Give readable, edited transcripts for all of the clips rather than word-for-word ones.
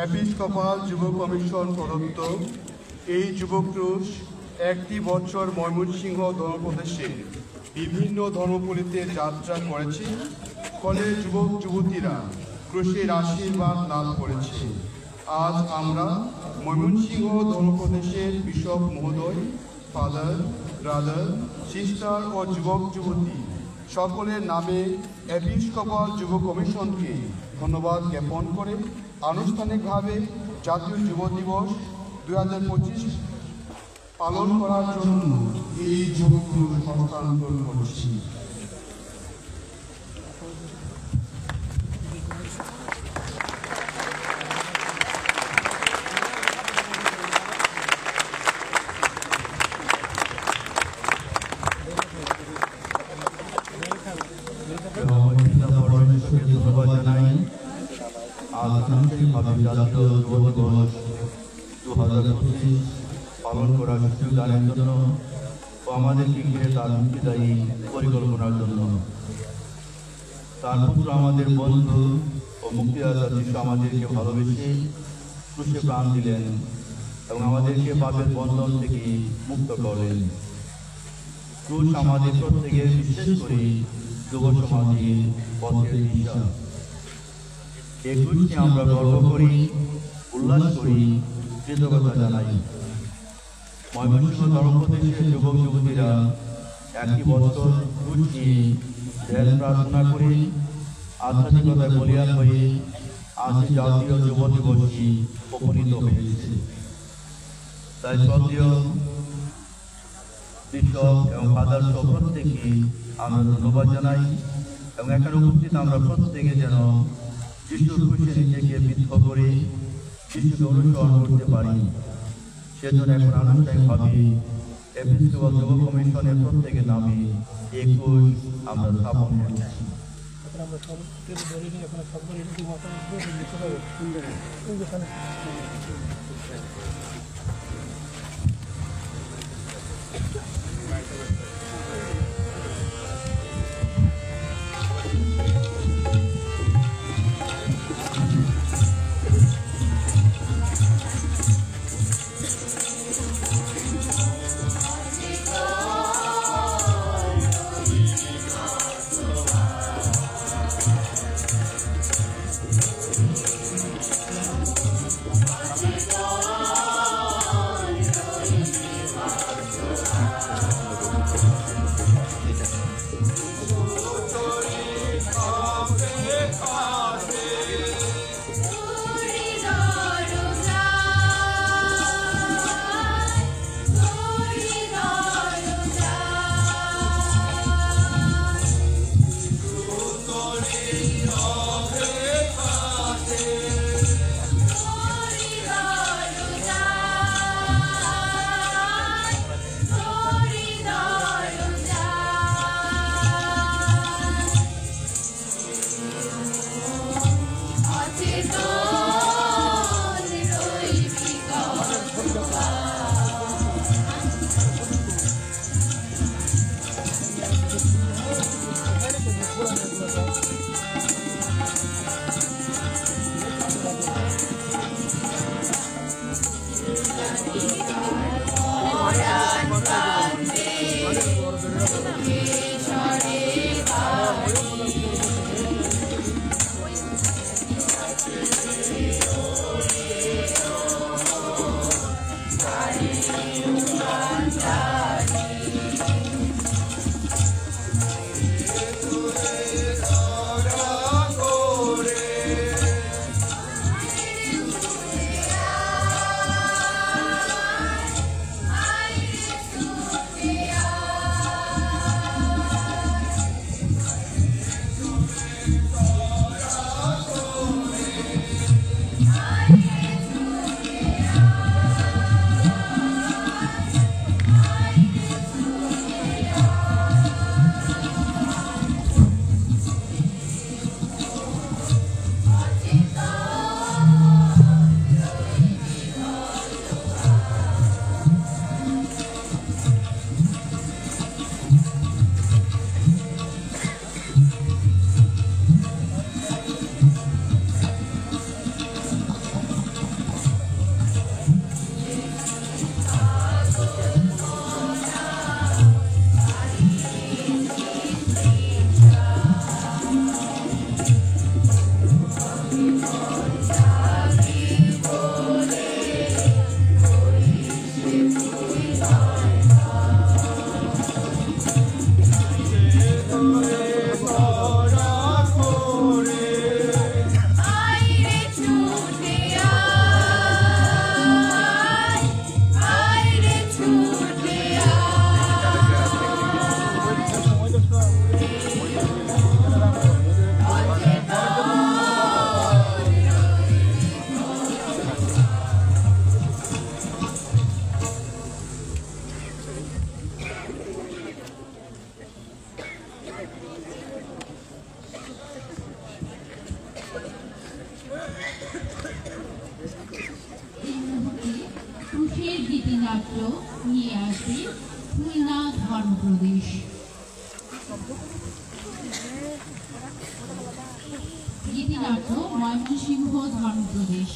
Episcopal যুব commission প্রদত্ত এই যুব ক্রুশ একটি বছর ময়মনসিংহ ধর্মপ্রদেশে বিভিন্ন ধর্মপল্লীতে যাত্রা করেছে। ফলে যুবক যুবতীরা ক্রুশের আশীর্বাদ লাভ করেছে। আজ আমরা ময়মনসিংহ ধর্মপ্রদেশের বিশপ মহোদয়, ফাদার, ব্রাদার, সিস্টার ও যুবক যুবতী সকলের নামে এপিস্কোপাল যুব কমিশনকে ধন্যবাদ জ্ঞাপন করে আনুষ্ঠানিকভাবে জাতীয় যুব দিবস 2025 পালন করার জন্য এই যুব ক্রুশ হস্তান্তর করছি। জাতীয় যুব দিবস 2025 পালন করার সুযোগ দানের জন্য ও আমাদেরকে ঘিরে তার মুক্তিদায়ী পরিকল্পনার জন্য তার পুত্র আমাদের বন্ধু ও মুক্তিদাতা যিশু আমাদেরকে ভালোবেসে ক্রুশে প্রাণ দিলেন এবং আমাদেরকে পাপের বন্ধন থেকে মুক্ত করলেন। ক্রুশ আমাদের প্রত্যেকের, বিশেষ করে যুব সমাজের পথের দিশা। এই ক্রুশকে আমরা গর্ব করি, উল্লাস করি, কৃতজ্ঞতা জানাই। ময়মনসিংহ ধর্মপ্রদেশের যুবক যুবতীরা একই বছর ক্রুশ নিয়ে ধ্যান প্রার্থনা করে আধ্যাত্মিকতায় বলিয়ান হয়ে আজ জাতীয় যুব দিবসে উপনীত হয়েছে। তাই শ্রদ্ধেয় বিশপ এবং ফাদার সহ প্রত্যেককে আমরা ধন্যবাদ জানাই এবং এখানে উপস্থিত আমরা প্রত্যেকে যেন যিশুর ক্রুশে নিজেকে বিদ্ধ করে যিশুকে অনুসরণ করতে পারি, সেজন্য এখন আনুষ্ঠানিকভাবে এপিস্কোপাল যুব কমিশনের প্রত্যেকের নামে এই ক্রুশ আমরা স্থাপন করছি। গীতিনাট্য নিয়ে আসবে খুলনা ধর্মপ্রদেশ। গীতিনাট্য ময়মনসিংহ ধর্মপ্রদেশ।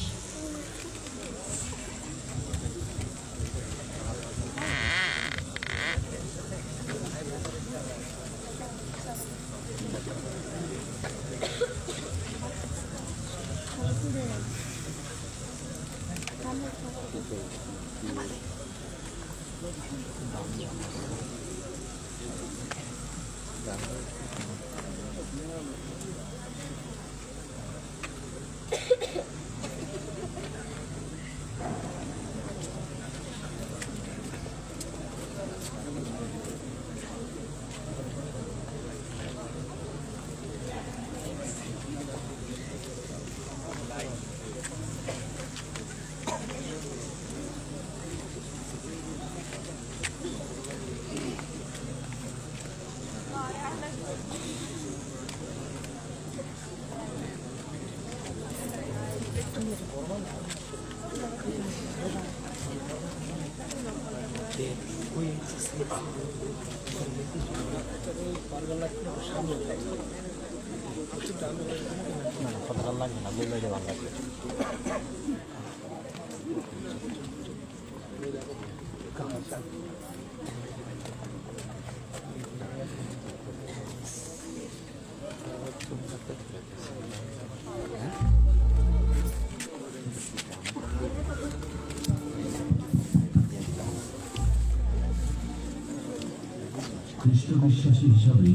খ্রিস্ট বিশ্বাসী হিসাবে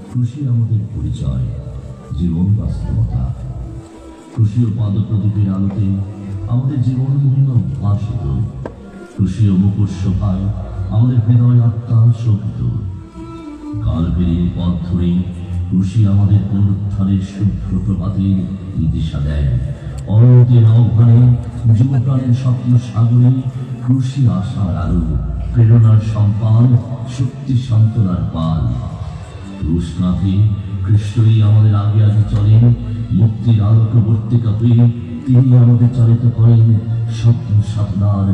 খুশি আমাদের পরিচয়, জীবন বাস্তবতা। খুশি ও পাদপ্রদীপের আলোতে আমাদের জীবন মহিমা উদ্ভাসিত। খুশি ও মুকুট শোভায় আমাদের হৃদয় আত্মা শোভিত। কালবেরির পথ ধরে খুশি আমাদের পুনরুত্থানের শুভ্র প্রভাতের দিশা দেয়। অনন্তের আহ্বানে যুবপ্রাণের স্বপ্ন সাগরে খুশি আশার আলো, প্রেরণার সম্পান, শক্তি সান্ত্বনার পাল। ক্রুশনাথে কৃষ্ণই আমাদের আগে আগে চলেন, মুক্তির আলোকবর্তিকা পেয়ে তিনি আমাদের চালিত করেন স্বপ্ন সাধনার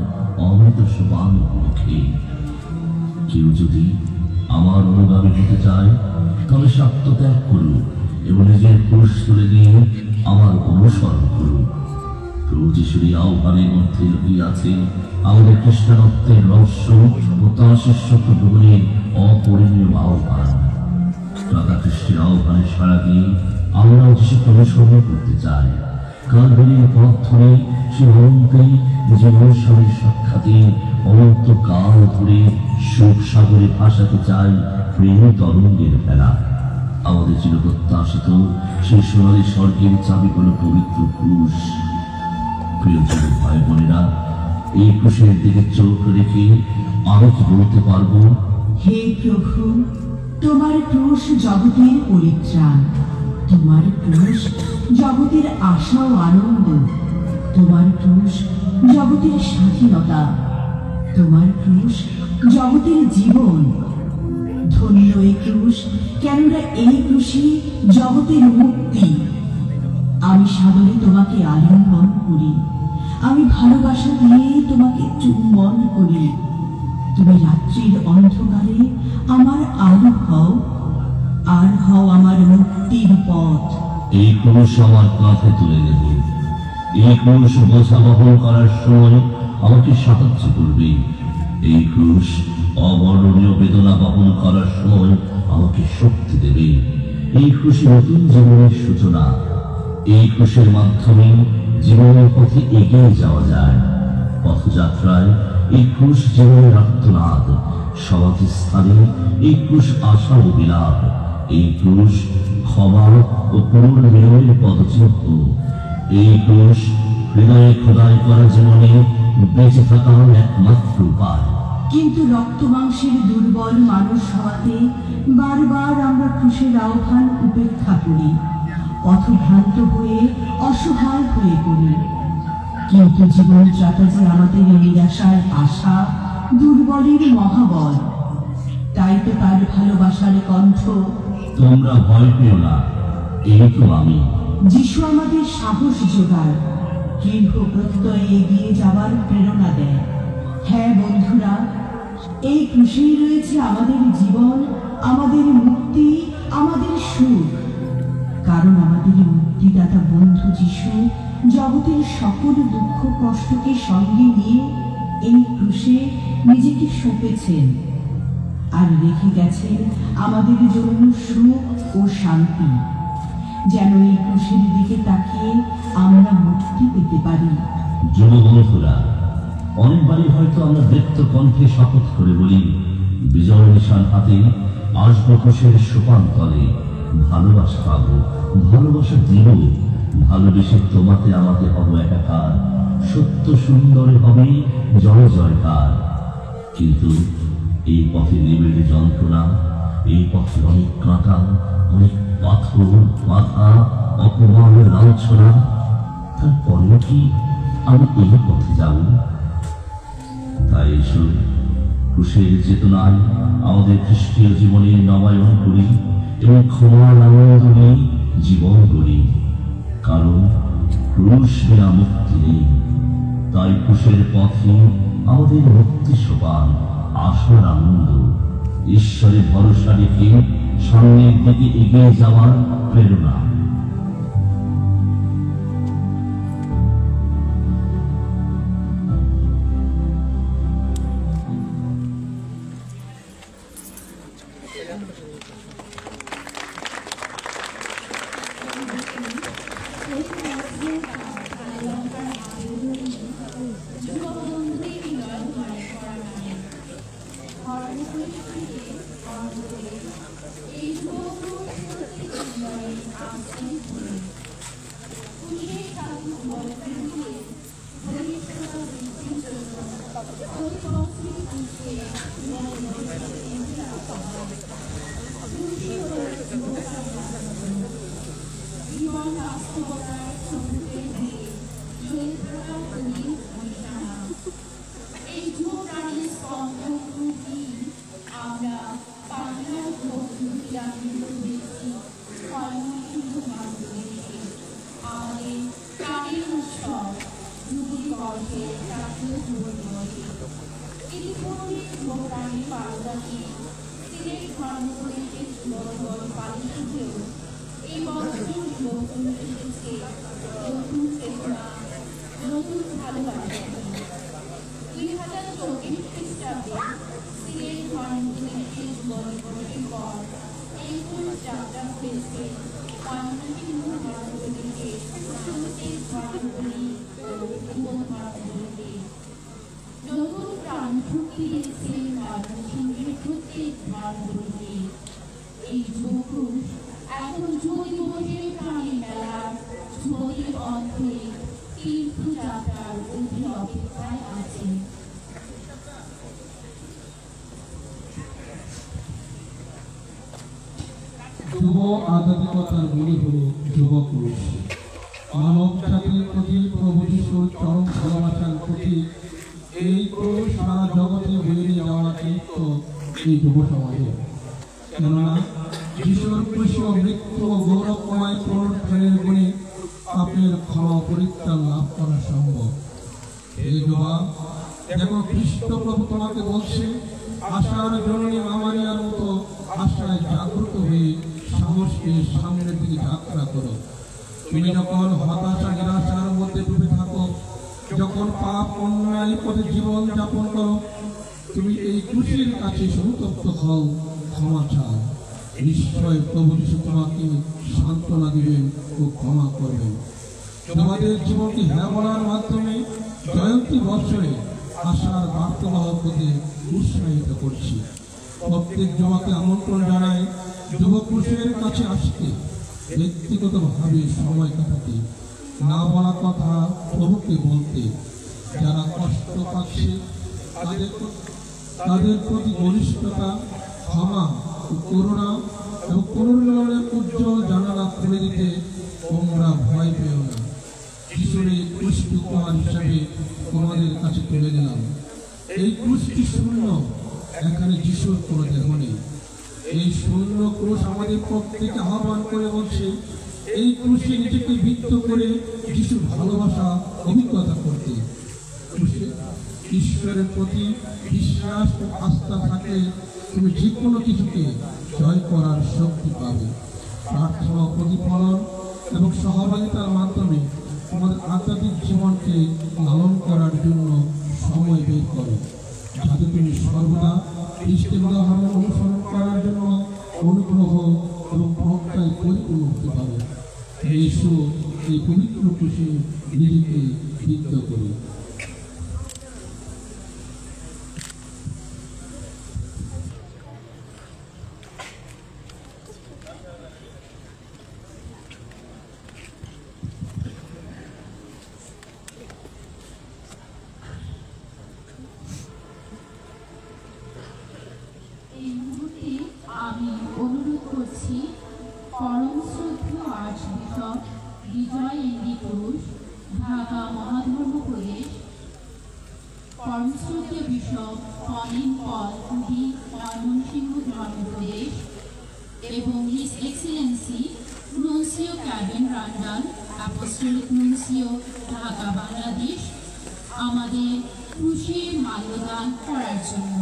অমৃত সোপান মুখে। কেউ যদি আমার অনুগামী হতে চায় তবে সে আত্মত্যাগ করুক এবং নিজের ক্রুশ তুলে নিয়ে আমার অনুসরণ করুক। প্রভু যিশুর আহ্বানের মধ্যে লুকিয়ে আছে আমাদের খ্রিস্টানত্বের রহস্য ও তার শিষ্যত্ব গ্রহণের অপরিমেয় আহ্বান। রাধা খ্রিস্টের আহ্বানে সাড়া দিয়ে আমরাও যিশুকে অনুসরণ করতে চাই। কালবেরির পথ ধরে সে অনন্তে জীবনস্বামীর সাক্ষাতে অনন্ত কাল ধরে শোক সাগরে ভাসাতে চাই প্রেম তরঙ্গের ভেলা। আমাদের চিরপ্রত্যাশিত সেই সোনালী স্বর্গের চাবি হল পবিত্র ক্রুশ। প্রিয় যুবক ভাই বোনেরা, এই ক্রুশের দিকে চোখ রেখে আমি কি বলতে পারবো? হে প্রভু, তোমার ক্রুশ জগতের পরিত্রাণ, তোমার ক্রুশ জগতের আশা ও আনন্দ, তোমার ক্রুশ জগতের স্বাধীনতা, তোমার ক্রুশ জগতের জীবন। ধন্য এই ক্রুশ, কেননা এই ক্রুশই জগতের মুক্তি। আমি সাদরে তোমাকে আলিঙ্গন করি, আমি ভালোবাসা দিয়ে তোমাকে চুম্বন করি। তুমি রাত্রির অন্ধকারে আমার আলো হও, আর হও আমার মুক্তির পথ। এই ক্রুশ আমার কাঁধে তুলে নেব, এই ক্রুশ বোঝা বহন করার সময় আমাকে সাহায্য করবে। এই ক্রুশ অবর্ণনীয় বেদনা বহন করার সময় আমাকে শক্তি দেবে। এই ক্রুশে নতুন জীবনের সূচনা। এই ক্রুশের মাধ্যমে জীবনের পথে এগিয়ে যাওয়া যায়। পথযাত্রায় এই ক্রুশ জীবনের আত্মনাদ, সমাধি স্থানে এই ক্রুশ আশা ও বিলাপ। এই ক্রুশ ক্ষমা ও পুনর্মিলনের পদচিহ্ন। এই ক্রুশ হৃদয়ে খোদাই করা জীবনে বেঁচে থাকার একমাত্র উপায়। কিন্তু রক্ত মাংসের দুর্বল মানুষ হওয়াতে বারবার আমরা ক্রুশের আহ্বান উপেক্ষা করি, পথভ্রান্ত হয়ে অসহায় হয়ে পড়ি। কিন্তু জীবন যাত্রা যে আমাদের নিরাশার আশা, দুর্বলের মহাবল। তাই তো তার ভালোবাসার কণ্ঠ, তোমরা ভয় পেও না, এই তো আমি। যিশু আমাদের সাহস যোগায়, দৃঢ় প্রত্যয়ে এগিয়ে যাওয়ার প্রেরণা দেয়। হ্যাঁ বন্ধুরা, এই ক্রুশেই রয়েছে আমাদের জীবন, আমাদের মুক্তি, আমাদের সুখ। কারণ আমাদের মুক্তিদাতা বন্ধু যিশু জগতের সকল দুঃখ কষ্টকে সঙ্গে নিয়ে এই ক্রুশে নিজেকে সঁপেছেন আর রেখে গেছেন আমাদের জন্য সুখ ও শান্তি, যেন এই ক্রুশের দিকে তাকিয়ে আমরা মুক্তি পেতে পারি। যুব বন্ধুরা, অনেকবারই হয়তো আমরা ব্যক্ত কণ্ঠে শপথ করে বলি, বিজয় নিশান হাতে আসবো ক্রুশের সোপান তলে, ভালোবাসা পাবো, ভালোবাসা দিব, ভালোবেসে তোমাতে আমাকে হব একাকার, সত্য সুন্দরে হবে জয় জয়কার। কিন্তু এই পথে নিবিড় যন্ত্রণা, এই পথে অনেক কাঁটা, অনেক পাথর, বাধা, অপমানের লাঞ্ছনা। তারপরেও কি আমি এই পথে যাব? তাই এসো ক্রুশের চেতনায় আমাদের খ্রিস্টীয় জীবনে নবায়ন করি এবং ক্ষমার আনন্দ নিয়ে জীবন গড়ি। কারণ ক্রুশ বিনা মুক্তি নেই। তাই ক্রুশের পথে আমাদের মুক্তি সোপান, আশার আনন্দ, ঈশ্বরের ভরসা রেখে সামনের দিকে এগিয়ে যাওয়ার প্রেরণা। যুব আধ্যাত্মিকতার মূল হল যুব ক্রুশ। মানব জাতির প্রতি প্রভু যিশুর চরম ভালোবাসার প্রতি এই ক্রুশ সারা জগতে বয়ে নিয়ে যাওয়ার দায়িত্ব এই যুব সমাজে। কেননা যিশুর ক্রুশীয় মৃত্যু ও গৌরবময় পুনরুত্থানের গুণে পাপের ক্ষমা পরিত্রাণ লাভ করা সম্ভব। এই যুবা, দেখো খ্রিস্ট প্রভু তোমাকে বলছে, আশার জননী মামারিয়ার মতো আশায় জাগ্রত হয়ে সাহসকে সামনের দিকে যাত্রা করো। তুমি যখন হতাশা নিরাশার মধ্যে ডুবে থাকো, যখন পাপ অন্যায় পথে জীবন যাপন করো, তুমি এই ক্রুশের কাছে সংতপ্ত হও, ক্ষমা চাও। নিশ্চয় প্রভু যিশু তোমাকে সান্ত্বনা দিবেন ও ক্ষমা করবেন। তোমাদের জীবনকে হ্যাঁ বলার মাধ্যমে জয়ন্তী বৎসরে আশার বার্তাবাহক হতে উৎসাহিত করছি। প্রত্যেক যুবককে আমন্ত্রণ জানাই যুব ক্রুশের কাছে আসতে, ব্যক্তিগতভাবে সময় কাটাতে, না বলা কথা প্রভুকে বলতে, যারা কষ্ট পাচ্ছে তাদের প্রতি ঘনিষ্ঠতা, ক্ষমা ও করুণা এবং পুনর্মিলনের উজ্জ্বল জানালা খুলে দিতে তোমরা ভয় পেও না। যিশুর এই ক্রুশটি উপহার হিসাবে তোমাদের কাছে তুলে দিলাম। এই ক্রুশটি শূন্য, এখানে যিশুর কোনো দেহ নেই। এই শূন্য ক্রুশ আমাদের প্রত্যেকে আহ্বান করে বলছে, এই ক্রুশে নিজেকে বিদ্ধ করে যিশুর ভালোবাসা অভিজ্ঞতা করতে। ঈশ্বরের প্রতি বিশ্বাস ও আস্থা থাকলে তুমি যে কোনো কিছুকে জয় করার শক্তি পাবে। প্রার্থনা, প্রতিফলন এবং সহযোগিতার মাধ্যমে তোমাদের আধ্যাত্মিক জীবনকে লালন করার জন্য সময় বের করো, যাতে তুমি সর্বদা খ্রিস্টের উদাহরণ অনুসরণ করার জন্য অনুগ্রহ এবং প্রজ্ঞায় পরিপূর্ণ হতে পারো। এসো এই পবিত্র খুশি নিজেকে সিদ্ধ করি। এই মুহূর্তে আমি অনুরোধ করছি পরম শ্রদ্ধেয় আর্চবিশপ বিজয় এনডি ঘোষ, ঢাকা মহাধর্ম প্রদেশ, পরম শ্রদ্ধেয় বিশপ অনিল পল কুডি, ময়মনসিংহ ধর্মপ্রদেশ, এবং his excellency nuncio Kevin Randall, apostolic nuncio, Dhaka Bangladesh, আমাদের খুশির মাল্যদান করার জন্য।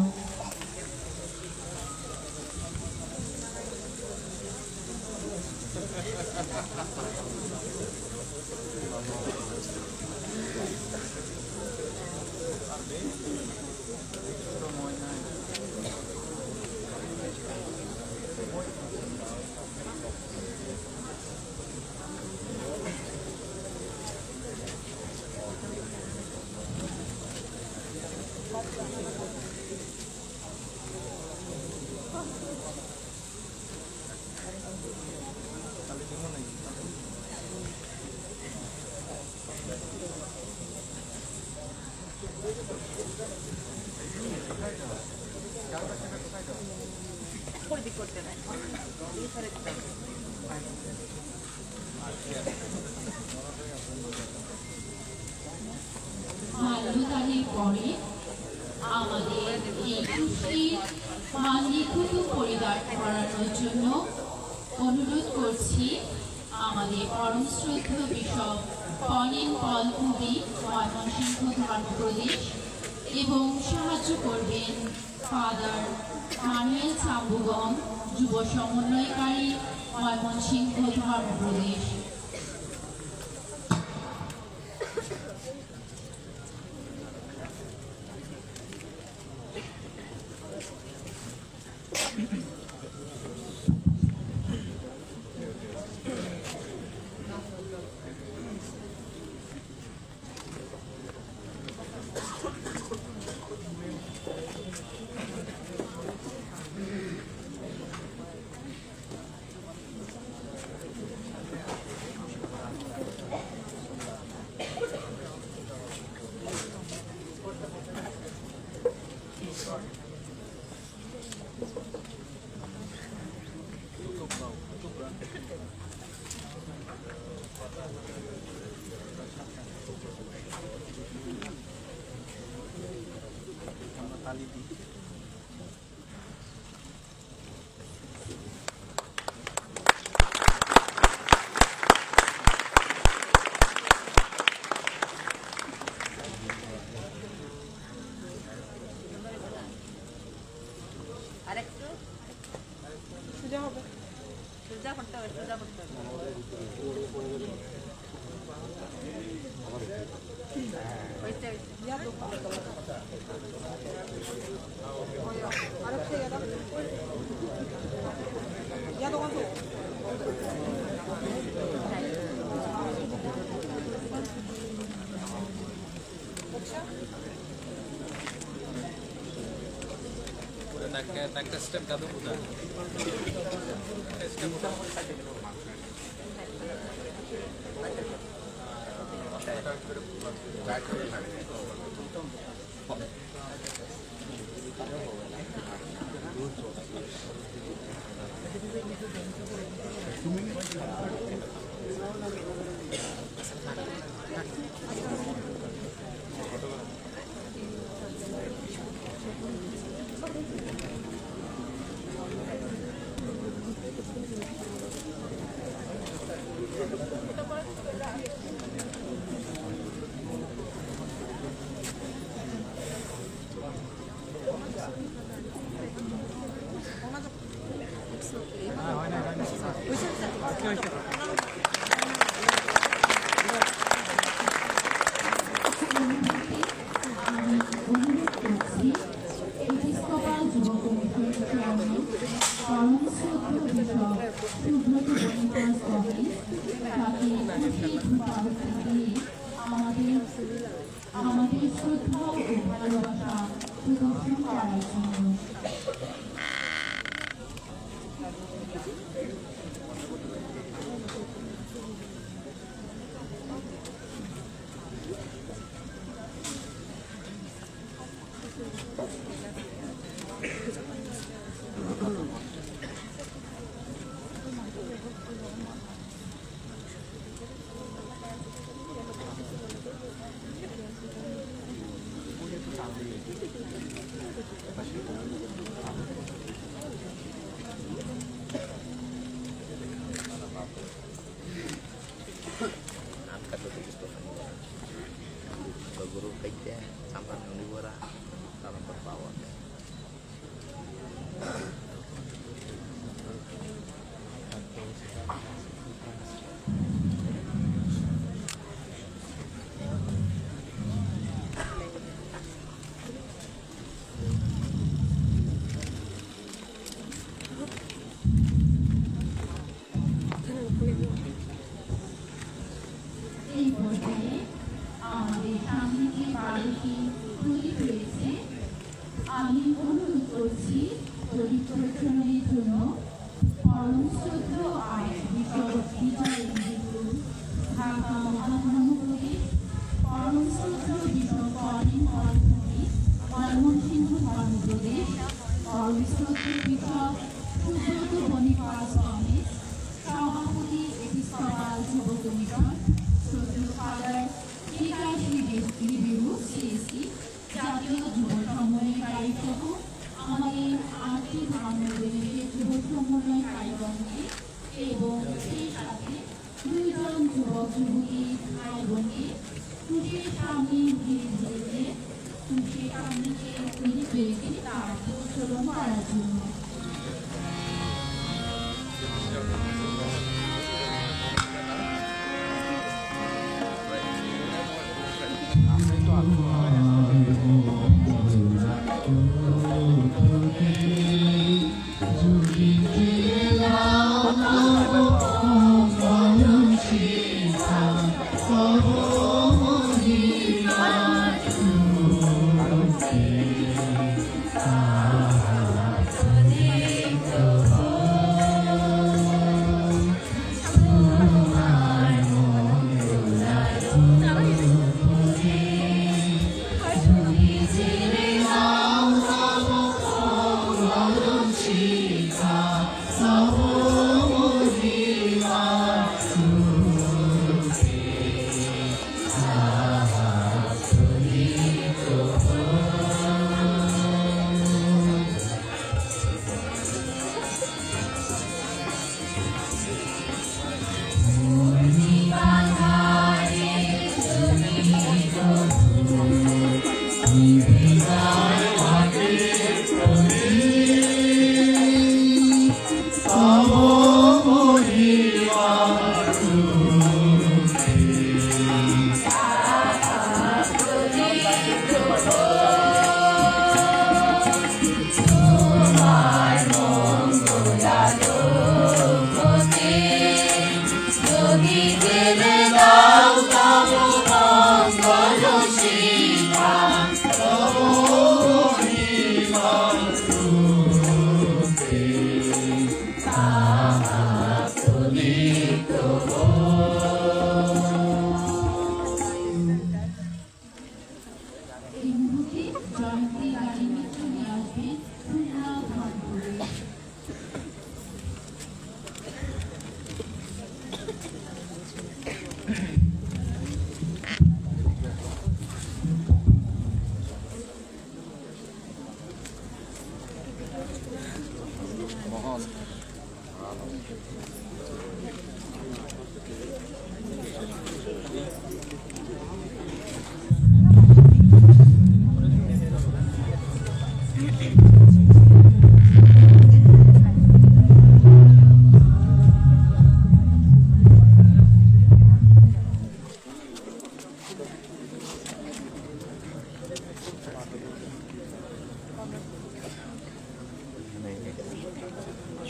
মাল্যদানের পরে আমাদের এই খুশির মাল্যীভূত পরিবার করানোর জন্য অনুরোধ করছি আমাদের পরম শ্রদ্ধেয় বিশপ অনিল পল কুডি, ময়মনসিংহ ধর্মপ্রদেশ, এবং সাহায্য করবেন ফাদার মানুয়েল চাম্বুগম, যুব সমন্বয়কারী, ময়মনসিংহ ধর্মপ্রদেশ। একটা স্টেপ দাদু বুঝা সেই ধূপারতি দিয়ে আমাদের শ্রদ্ধা ও ভালোবাসা প্রদর্শন করার জন্য। Guru kerja sampai nunggu dalam berbawah. এই পর্যায়ে আমাদের সামনে যে বাড়িটি তৈরি হয়েছে, আমি অনুরোধ করছি প্রদীপ প্রজ্বলনের জন্য পরম শ্রদ্ধেয় বিজয় ঢাকা মহাধর্মপুরীর পরম শ্রদ্ধেয় বিশপ কলিন কলপুরী ময়মনসিংহ ধর্মপ্রদেশ পরম শ্রদ্ধেয় বিশপ সুব্রত বণিপাস কলেজ সভাপতি এপিস্কোপাল যুব কমিশন শ্রদ্ধেয় ফাদার বিকাশ রিবেরু সিএসি জাতীয় যুব সমন্বয়কারী সহ আমাদের আর্থিক ধর্মপ্রদেশের যুব সমন্বয়কারীগণকে এবং সেই সাথে 2 জন যুবক যুবতী ভাই বোনকে খুশির সামনে ধীরে খুশির সামনে যে তৈরি হয়েছে তার প্রচলন করার জন্য।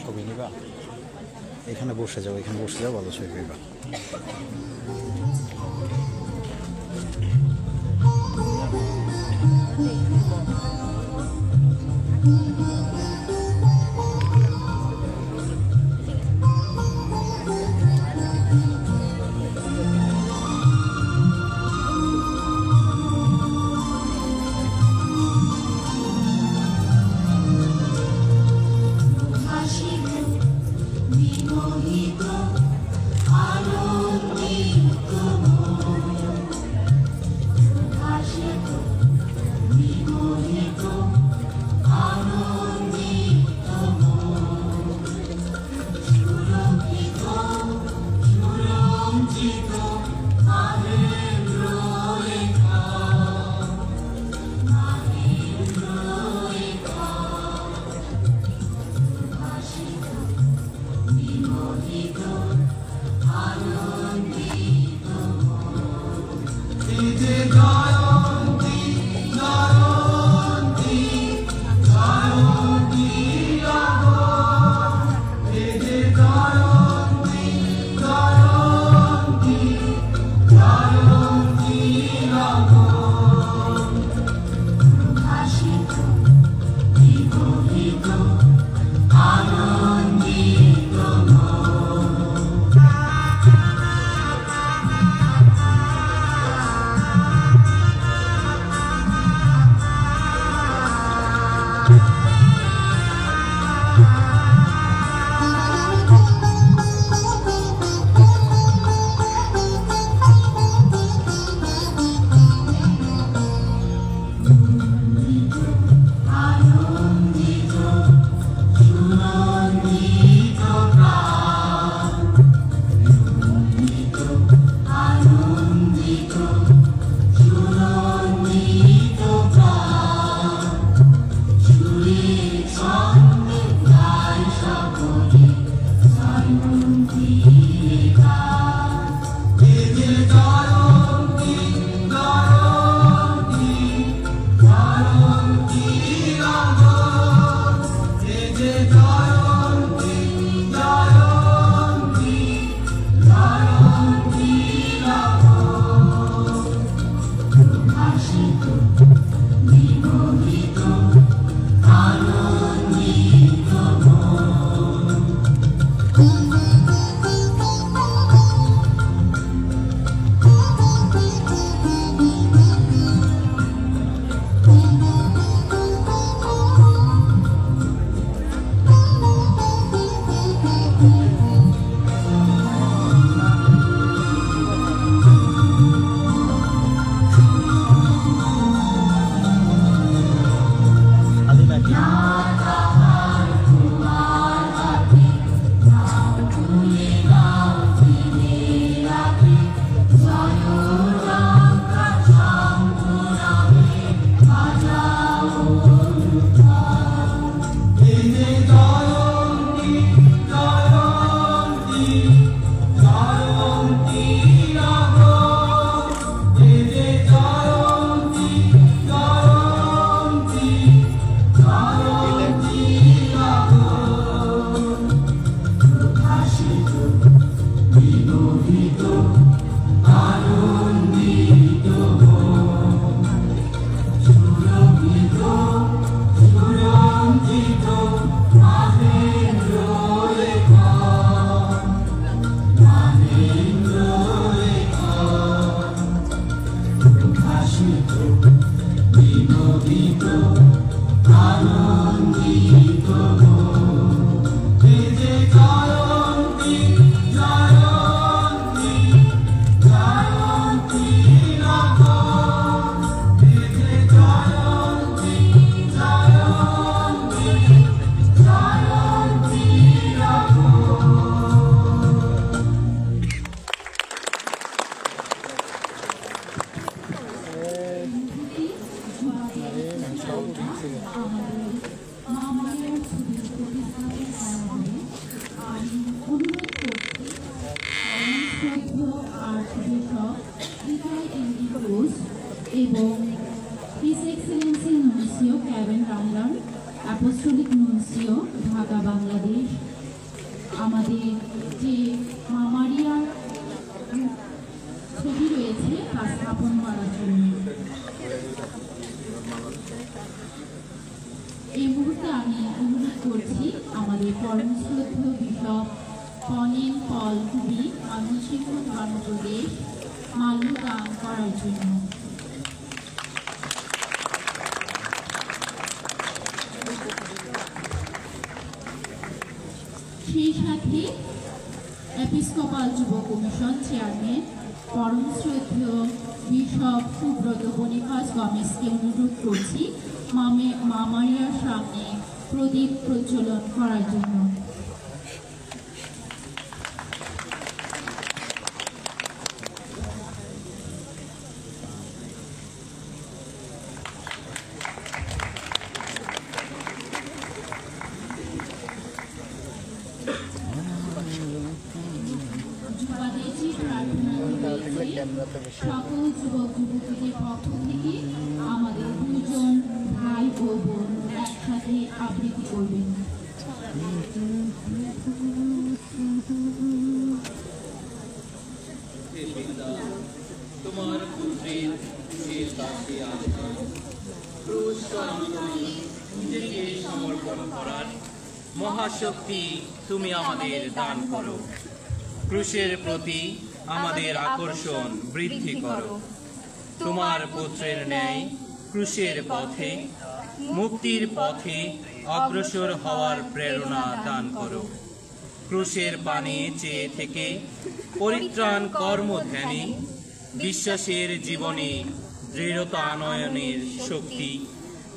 ছবি নিবা, এখানে বসে যাও, এখানে বসে যাও, ভালো ছবি নিবা। এবং his excellency nuncio Kevin Randall, apostolic nuncio Dhaka Bangladesh, আমাদের যে মা মারিয়ার শিক্ষা স্থাপন করার জন্য। এই মুহূর্তে আমি অনুরোধ করছি আমাদের পরম শ্রদ্ধেয় বিশপ পনেন পল কুবি ময়মনসিংহ ধর্মপ্রদেশ মাল্যদান করার জন্য। সেই সাথে এপিস্কোপাল যুব কমিশন চেয়ারম্যান পরম শ্রদ্ধেয় বিশপ সুব্রত বনিফাস গমেজকে অনুরোধ করছি মা মারিয়ার সামনে প্রদীপ প্রজ্বলন করার জন্য। সকল যুবক যুবতীদের পক্ষ থেকে আমাদের দুজন ভাই ও বোন একসাথে আবৃত্তি করবেন। তোমার পুত্রের নিজেকে সমর্পণ করার মহাশক্তি তুমি আমাদের দান করো। ক্রুশের প্রতি আমাদের আকর্ষণ বৃদ্ধি করো। তোমার পুত্রের ন্যায় ক্রুশের পথে মুক্তির পথে অগ্রসর হওয়ার প্রেরণা দান করো। ক্রুশের পানে চেয়ে থেকে পরিত্রাণ কর্মধ্যানে বিশ্বাসের জীবনে দৃঢ়তা আনয়নের শক্তি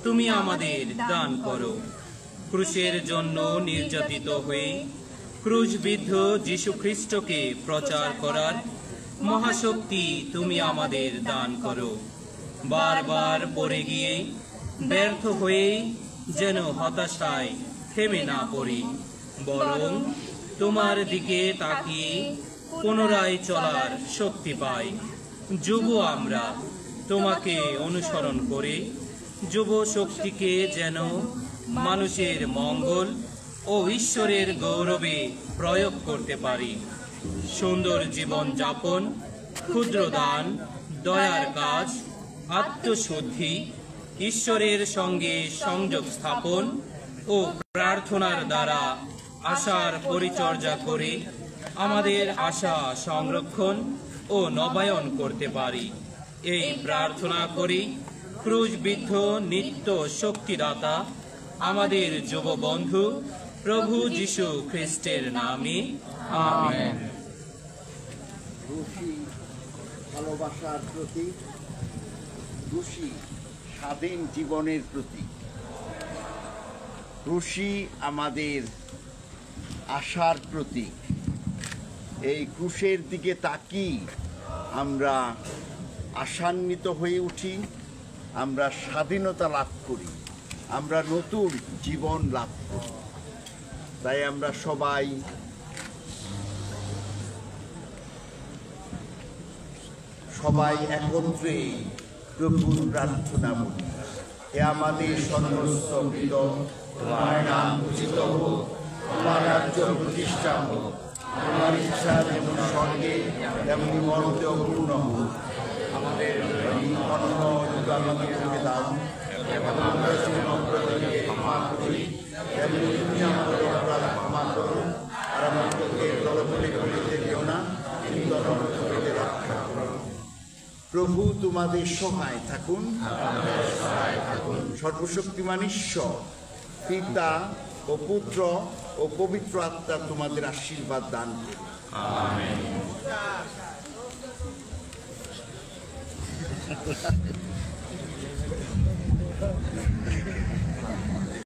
তুমি আমাদের দান করো। ক্রুশের জন্য নির্যাতিত হয়ে ক্রুশবিদ্ধ যীশু খ্রিস্টকে প্রচার করার মহাশক্তি তুমি আমাদের দান করো। বারবার পড়ে গিয়ে ব্যর্থ হয়ে যেন হতাশায় থেমে না পড়ি, বরং তোমার দিকে তাকিয়ে পুনরায় চলার শক্তি পাই। যুব আমরা তোমাকে অনুসরণ করে যুব শক্তিকে যেন মানুষের মঙ্গল ও ঈশ্বরের গৌরবে প্রয়োগ করতে পারি। সুন্দর জীবন যাপন, ক্ষুদ্র দান, দয়ার কাজ, আত্মশুদ্ধি, ঈশ্বরের সঙ্গে সংযোগ স্থাপন ও প্রার্থনার দ্বারা আশার পরিচর্যা করে আমাদের আশা সংরক্ষণ ও নবায়ন করতে পারি। এই প্রার্থনা করি ক্রুশবিদ্ধ নিত্য শক্তিদাতা আমাদের যুব বন্ধু প্রভু যীশু খ্রিস্টের নামে, আমেন। রুশি ভালোবাসার প্রতীক, রুশি স্বাধীন জীবনের প্রতীক, রুশি আমাদের আশার প্রতীক। এই ক্রুশের দিকে তাকিয়ে আমরা আশান্বিত হয়ে উঠি, আমরা স্বাধীনতা লাভ করি, আমরা নতুন জীবন লাভ করি। তাই আমরা সবাই একত্রে প্রভুর প্রার্থনা বলি। হে আমাদের সর্বস্ব পিত, তোমার নাম পূজিত হোক, তোমার রাজ্য প্রতিষ্ঠা হোক, তোমার ইচ্ছা যেমন স্বর্গে তেমনি মর্তেও পূর্ণ হোক। আমাদের অন্ন আমাদেরকে দাও, এবং আমরা সেই অপরাধীকে ক্ষমা করি, তেমনি তুমি আমাদের অপরাধ ক্ষমা করো, আর আমাদেরকে প্রলোভনে করিতে দিও না, কিন্তু নরক হইতে রক্ষা করো। প্রভু তোমাদের সহায় থাকুন। সর্বশক্তিমান ঈশ্বর পিতা ও পুত্র ও পবিত্র আত্মা তোমাদের আশীর্বাদ দান করুন। আমেন।